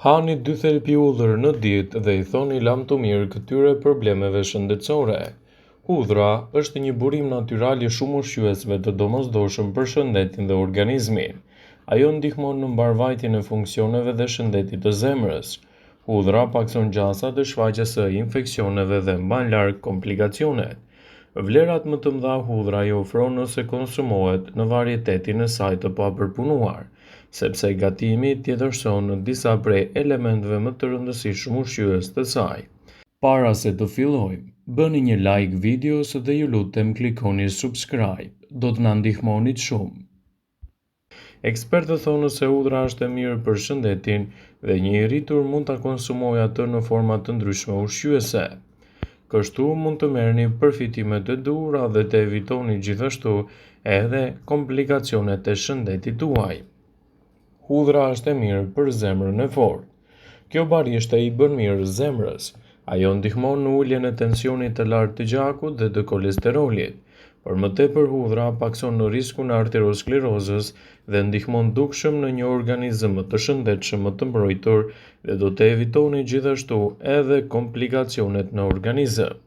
Hani 2 thelpi hudhër në ditë dhe i thoni lam të mirë këtyre problemeve shëndetësore. Hudhra është një burim natyral i shumë ushqyesve të domosdoshëm për shëndetin dhe organizmin. Ajo ndihmon në mbarvajtjen e funksioneve dhe shëndetit të zemrës. Hudhra pakson gjasat e shfaqjes së infeksioneve dhe mban larg komplikacionet. Vlerat më të mëdha hudhra i ofron nëse konsumohet në varietatin e saj të papërpunuar, sepse gatimi tjetërson në disa prej elementeve më të rëndësishëm ushqyes të saj. Para se të fillojmë, bëni një like videos dhe ju lutem klikoni subscribe, do të na ndihmonit shumë. Ekspertët thonë se hudhra është e mirë për shëndetin dhe një i rritur mund ta konsumojë atë në forma të ndryshme ushqyese. Kështu mund të merrni përfitimet e duhura dhe të evitoni gjithashtu edhe komplikacionet e shëndetit tuaj. Hudhra është e mirë për zemrën e fortë. Kjo barishte i bën mirë zemrës. Ajo ndihmon në uljen e tensionit të lartë të gjakut dhe të kolesterolit. Por më tepër hudhra pakson në riskun e arteriosklerozës dhe ndihmon dukshëm në një organizëm më të shëndetshëm më të mbrojtur dhe do të evitoni gjithashtu edhe komplikacionet në organizëm.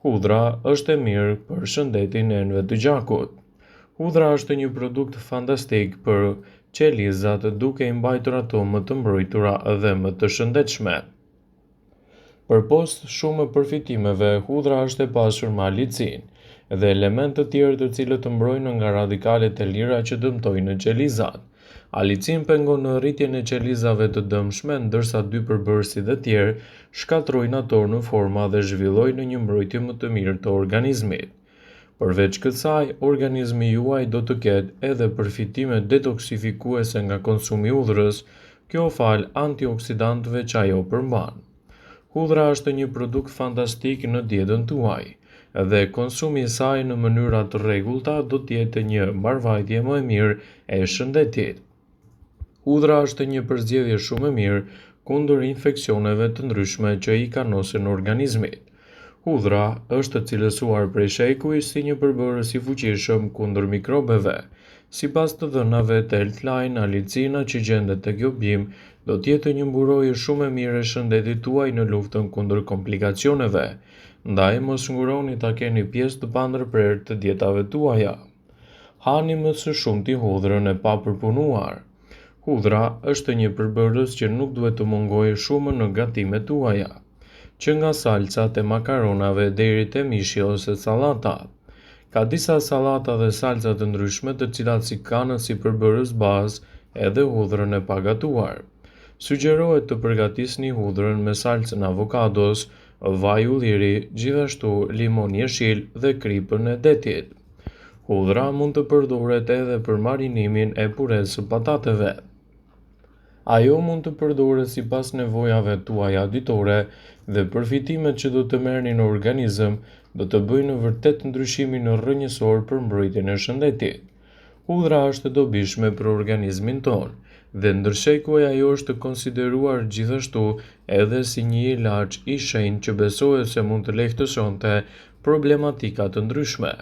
Hudhra është e mirë për shëndetin e enëve të gjakut. Hudhra është një produkt fantastik për qelizat duke i mbajtur ato më të mbrojtura dhe më të shëndetshme. Përpost shumë përfitimeve, hudhra është e pasur me alicin dhe elementë të tjerë të cilët të mbrojnë nga radikalet e lira që dëmtojnë qelizat. Alicin pengon në rritjen e qelizave të dëmshme, ndërsa dy përbërësit e tjerë shkatrojnë ato në forma dhe zhvillojnë një mbrojtje më të mirë të organizmit. Përveç kësaj, organizmi juaj do të ketë edhe përfitime detoksifikuese nga konsumi i hudhrës, kjo fal antioksidantëve që ajo përmban. Hudhra është një produkt fantastik në dietën tuaj dhe konsumi i saj në mënyra të rregullta do të jetë një mbarvajtje më e mirë e shëndetit. Hudhra është një përzgjedhje shumë e mirë kundër infeksioneve të ndryshme që i kanosin organizmit. Hudhra është cilësuar prej shekuj si një përbërës i fuqishëm kundër mikrobeve. Sipas të dhënave të Healthline, alicina që gjendet tek kjo bim do të jetë një mburojë shumë e mirë e shëndetit tuaj në luftën kundër komplikacioneve. Ndaj mos nguroni ta keni pjesë të pandërprerë të dietave tuaja. Hani më së shumti hudhrën e papërpunuar. Hudhra është një përbërës që nuk duhet të mungojë shumë në gatimet tuaja, që nga salcat e makaronave deri te mishi ose sallatat. Ka disa sallata dhe salca të ndryshme të cilat si kanë si përbërës bazë edhe hudhrën e pagatuar. Sugjerohet të përgatisni hudhrën me salcën avokados, vaj ulliri, gjithashtu limon jeshil dhe kripën e detit. Hudhra mund të përdoret edhe për marinimin e pures së patateve. Ajo mund të përdoret sipas nevojave tuaja ditore dhe përfitimet që do të merrni në organizëm do të bëjnë vërtet ndryshimin rrënjësor për mbrojtjen e shëndetit. Hudhra është e dobishme për organizmin tonë dhe ndërshekuj ajo është konsideruar gjithashtu edhe si një ilaç i shenjtë që besohet se mund të lehtësonte problematika të ndryshme.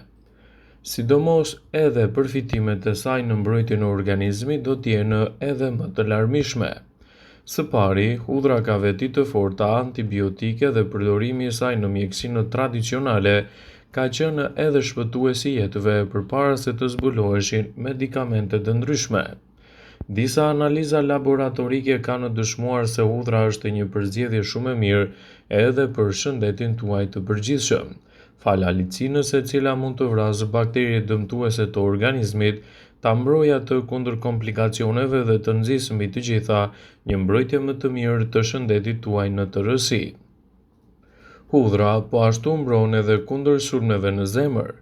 Sidomos edhe përfitimet e saj në mbrojtjen e organizmit do të jenë edhe më të larmishme. Së pari, hudhra ka veti të forta antibiotike dhe përdorimi i saj në mjekësinë tradicionale ka qenë edhe shpëtues i jetëve përpara se të zbuloheshin medikamente të ndryshme. Disa analiza laboratorike kanë dëshmuar se hudhra është një përzgjedhje shumë e mirë edhe për shëndetin tuaj të përgjithshëm. Fal alicinës e cila mund të vrasë bakteriet dëmtuese të organizmit, ta mbrojë atë kundër komplikacioneve dhe të nxjisë mbi të gjitha një mbrojtje më të mirë të shëndetit tuaj në tërësi. Hudhra po ashtu mbron edhe kundër sulmeve në zemër.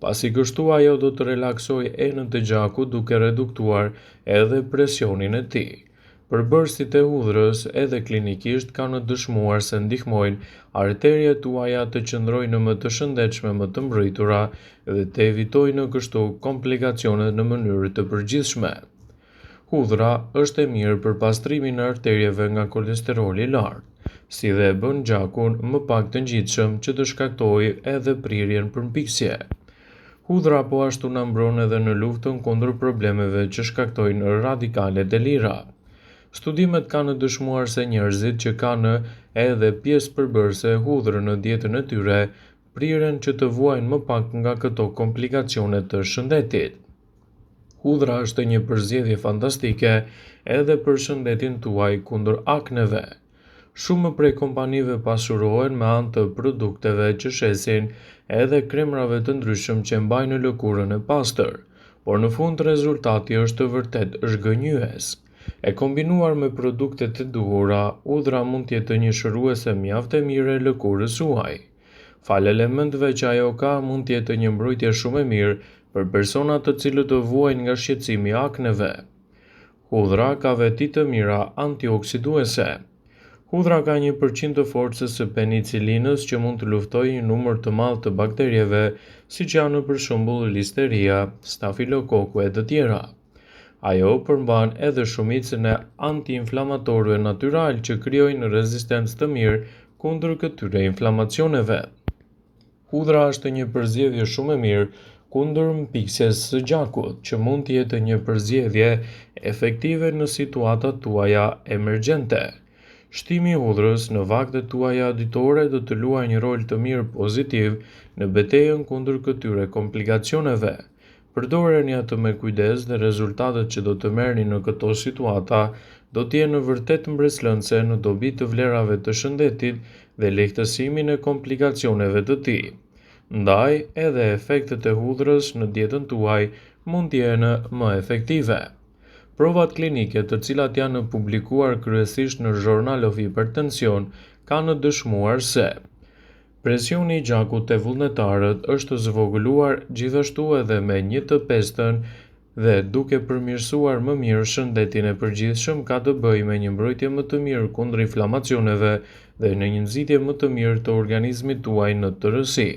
Pasi kështu ajo do të relaksojë enët e gjakut duke reduktuar edhe presionin e tij. Përbërësit e hudhrës edhe klinikisht kanë dëshmuar se ndihmojnë arteriet tuaja të qëndrojnë më të shëndetshme, më të mbrojtura dhe të evitojnë kështu komplikacionet në mënyrë të përgjithshme. Hudhra është e mirë për pastrimin e arterieve nga kolesteroli i lartë, si dhe bën gjakun më pak të ngjitshëm që të shkaktojë edhe prirjen për mpiksje. Hudhra po ashtu na mbron edhe në luftën kundër problemeve që shkaktojnë radikalet e lira. Studimet kanë dëshmuar se njerëzit që kanë edhe pjesë përbërëse hudhër në dietën e tyre priren që të vuajnë më pak nga këto komplikacione të shëndetit. Hudhra është një përzgjedhje fantastike edhe për shëndetin tuaj kundër akneve. Shumë prej kompanive pasurohen me anë të produkteve që shesin edhe kremrave të ndryshëm që mbajnë lëkurën e pastër, por në fund rezultati është vërtet zhgënjyes. E kombinuar me produktet e duhura, hudhra mund të jetë një shëruese mjaft e mirë e lëkurës suaj. Falë elementeve që ajo ka, mund të jetë një mbrojtje shumë e mirë për personat të cilët të vuajnë nga shqetësimi i akneve. Hudhra ka veti të mira antioksiduese. Hudhra ka 1% të forcës së penicilinës që mund të luftojë një numër të madh të bakterieve, siç janë për shembull listeria, stafilokoku e të tjera. Ajo përmban edhe shumicën e antiinflamatorëve natyral që krijojnë rezistencë të mirë kundër këtyre inflamacioneve. Hudhra është një përzgjedhje shumë e mirë kundër mpiksjes së gjakut, që mund të jetë një përzgjedhje efektive në situatat tuaja emergjente. Shtimi i hudhrës në vaktet tuaja ditore do të luajë një rol të mirë pozitiv në betejën kundër këtyre komplikacioneve. Përdoreni atë me kujdes dhe rezultatet që do të merrni në këto situata do të jenë vërtet mbreslënëse në dobi të vlerave të shëndetit dhe lehtësimin e komplikacioneve të tij. Ndaj, edhe efektet e hudhrës në dietën tuaj mund të jenë më efektive. Provat klinike, të cilat janë publikuar kryesisht në Journal of Hypertension, kanë dëshmuar se presioni i gjakut te vullnetarët është zvogëluar gjithashtu edhe me 1/5 dhe duke përmirësuar më mirë shëndetin e përgjithshëm ka të bëjë me një mbrojtje më të mirë kundër inflamacioneve dhe në një nxitje më të mirë të organizmit tuaj në tërësi.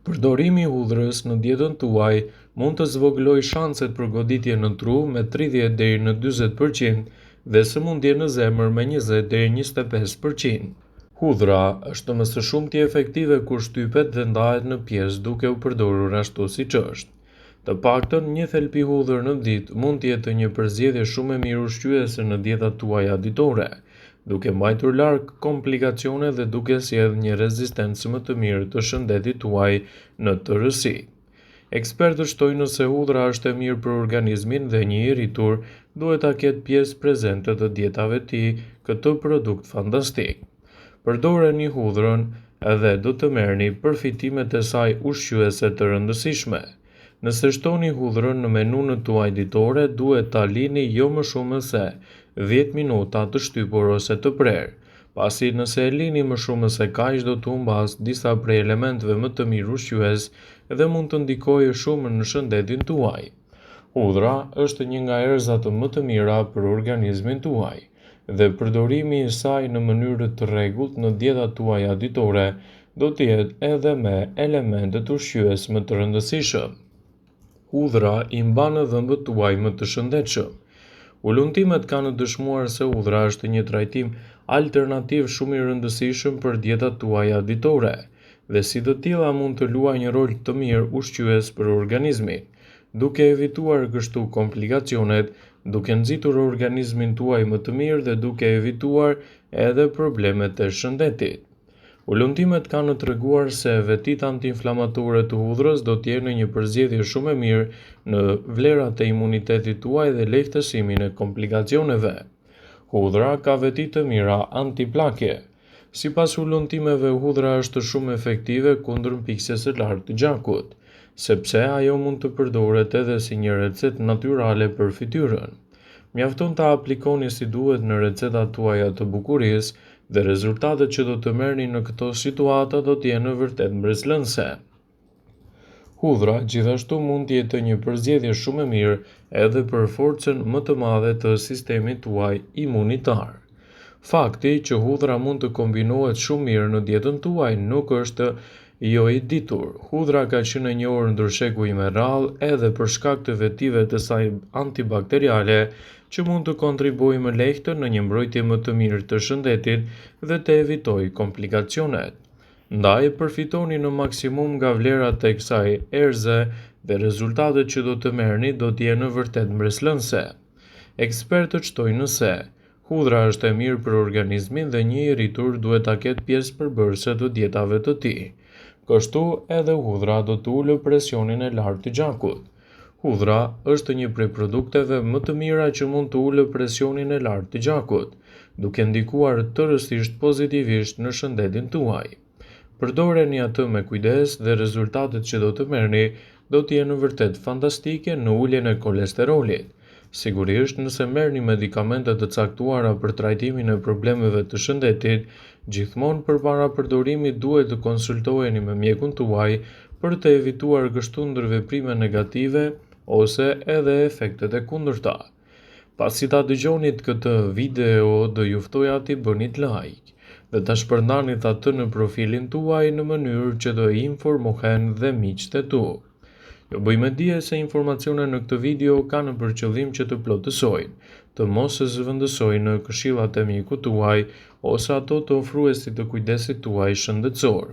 Përdorimi i hudhrës në dietën tuaj mund të zvogëlojë shanset për goditje në tru me 30 deri në 40% dhe sëmundje në zemër me 20 deri në 25%. Hudhra është më së shumti efektive kur shtypet dhe ndahet në pjesë duke u përdorur ashtu siç është. Të paktën një thelpi hudhër në ditë mund të jetë një përzgjedhje shumë e mirë ushqyese në dietat tuaja ditore, duke mbajtur larg komplikacione dhe duke sjellë një rezistencë më të mirë të shëndetit tuaj në tërësi. Ekspertët shtojnë se hudhra është e mirë për organizmin dhe një i rritur duhet ta ketë pjesë prezente të dietave të tij këtë produkt fantastik. Përdoreni hudhrën edhe do të merrni përfitimet e saj ushqyese të rëndësishme. Nëse shtoni hudhrën në menunën tuaj ditore, duhet ta lini jo më shumë se 10 minuta të shtypur ose të prerë, pasi nëse e lini më shumë se kaq do të humbas disa prej elementeve më të mirë ushqyes dhe mund të ndikojë shumë në shëndetin tuaj. Hudhra është një nga erëzat më të mira për organizmin tuaj dhe përdorimi i saj në mënyrë të rregullt në dietat tuaja ditore do të jetë edhe me elemente ushqyes më të rëndësishëm. Hudhra i mban dhëmbët tuaj më të shëndetshëm. Ulëntimet kanë dëshmuar se hudhra është një trajtim alternativ shumë i rëndësishëm për dietat tuaja ditore dhe si të tilla mund të luajë një rol të mirë ushqyes për organizmin, duke evituar kështu komplikacionet, duke nxitur organizmin tuaj më të mirë dhe duke evituar edhe problemet e shëndetit. Ulëntimet kanë treguar se vetit antiinflamatore të hudhrës do të jenë një përzgjedhje shumë e mirë në vlerat e imunitetit tuaj dhe lehtësimin e komplikacioneve. Hudhra ka veti të mira antiplakje. Sipas ulëntimeve, hudhra është shumë efektive kundër mpiksjes së lartë të gjakut, sepse ajo mund të përdoret edhe si një recetë natyrale për fytyrën. Mjafton ta aplikoni si duhet në recetat tuaja të bukurisë dhe rezultatet që do të merrni në këto situata do të jenë vërtet mbreslënëse. Hudhra gjithashtu mund të jetë një përzgjedhje shumë e mirë edhe për forcën më të madhe të sistemit tuaj imunitar. Fakti që hudhra mund të kombinohet shumë mirë në dietën tuaj nuk është jo i ditur. Hudhra ka qenë e njohur ndër shekuj me radhë edhe për shkak të vetive të saj antibakteriale që mund të kontribuojë më lehtë në një mbrojtje më të mirë të shëndetit dhe të evitojë komplikacionet. Ndaj përfitoni në maksimum nga vlerat e kësaj erëze dhe rezultatet që do të merrni do të jenë vërtet mbreslënëse. Ekspertët shtojnë se hudhra është e mirë për organizmin dhe një i rritur duhet ta ketë pjesë përbërëse të dietave të tij. Kështu edhe hudhra do të ulë presionin e lartë të gjakut. Hudhra është një prej produkteve më të mira që mund të ulë presionin e lartë të gjakut, duke ndikuar tërësisht pozitivisht në shëndetin tuaj. Përdoreni atë me kujdes dhe rezultatet që do të merrni do të jenë vërtet fantastike në uljen e kolesterolit. Sigurisht, nëse merrni medikamente të caktuara për trajtimin e problemeve të shëndetit, gjithmonë përpara përdorimit duhet të konsultoheni me mjekun tuaj për të evituar kështu ndërveprime negative ose edhe efektet e kundërta. Pasi ta dëgjonit këtë video, do ju ftoja t'i bënit like dhe ta shpërndanit atë në profilin tuaj në mënyrë që të informohen dhe miqtë e tu. Jo bëjmë dije se informacionet në këtë video kanë për qëllim që të plotësojnë, të mos e zëvendësojnë në këshillat e mikut tuaj ose ato të ofruesit të kujdesit tuaj shëndetësor,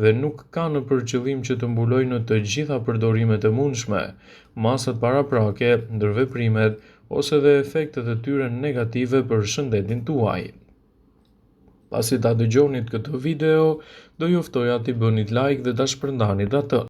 dhe nuk kanë për qëllim që të mbulojnë të gjitha përdorimet e mundshme, masat paraprake, ndërveprimet ose dhe efektet e tyre negative për shëndetin tuaj. Pasi ta dëgjonit këtë video, do ju ftoja t'i bënit like dhe ta shpërndanit atë.